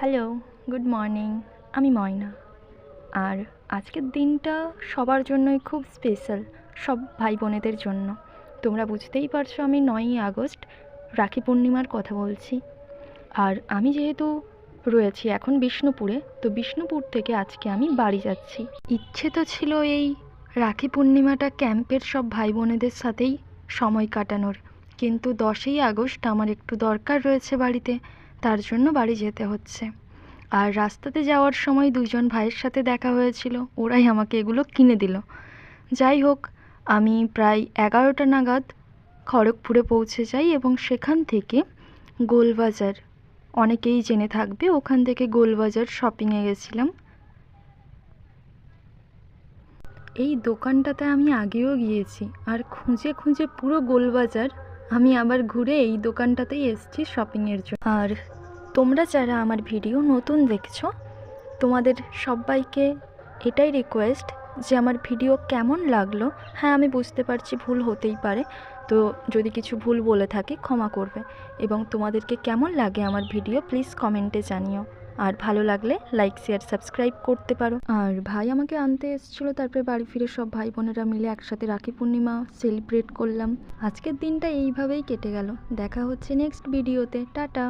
Hello, good morning. আমি ময়না। আর আজকের দিনটা সবার জন্যই খুব স্পেশাল, সব ভাই বোনেদের জন্য। তোমরা বুঝতেই পারছো আমি 9ই আগস্ট রাখি পূর্ণিমার কথা বলছি। আর আমি যেহেতু রয়েছি এখন বিষ্ণুপুরে, তো বিষ্ণুপুর থেকে আজকে আমি বাড়ি যাচ্ছি। ইচ্ছে তো ছিল এই রাখি পূর্ণিমাটা ক্যাম্পের সব ভাই বোনেদের সাথেই সময় কাটানোর, কিন্তু 10ই আগস্ট আমার একটু দরকার রয়েছে বাড়িতে, তার জন্য বাড়ি যেতে হচ্ছে। আর রাস্তাতে যাওয়ার সময় দুজন ভাইয়ের সাথে দেখা হয়েছিল, ওরাই আমাকে এগুলো কিনে দিল। যাই হোক, আমি প্রায় 11টা নাগাদ খড়গপুরে পৌঁছে যাই এবং সেখান থেকে গোলবাজার, অনেকেই জেনে থাকবে, ওখান থেকে গোলবাজার শপিংয়ে গেছিলাম। এই দোকানটাতে আমি আগেও গিয়েছি, আর খুঁজে খুঁজে পুরো গোলবাজার আমি আবার ঘুরে এই দোকানটাতেই এসেছি শপিংয়ের জন্য। আর তোমরা যারা আমার ভিডিও নতুন দেখছো, তোমাদের সবাইকে এটাই রিকোয়েস্ট যে আমার ভিডিও কেমন লাগলো। হ্যাঁ, আমি বুঝতে পারছি ভুল হতেই পারে, তো যদি কিছু ভুল বলে থাকি ক্ষমা করবে। এবং তোমাদেরকে কেমন লাগে আমার ভিডিও প্লিজ কমেন্টে জানিও। আর ভালো লাগলে লাইক শেয়ার সাবস্ক্রাইব করতে পারো। আর ভাই আমাকে আনতে এসেছিলো, তারপরে বাড়ি ফিরে সব ভাই বোনেরা মিলে একসাথে রাখি পূর্ণিমা সেলিব্রেট করলাম। আজকের দিনটা এইভাবেই কেটে গেল। দেখা হচ্ছে নেক্সট ভিডিওতে। টাটা।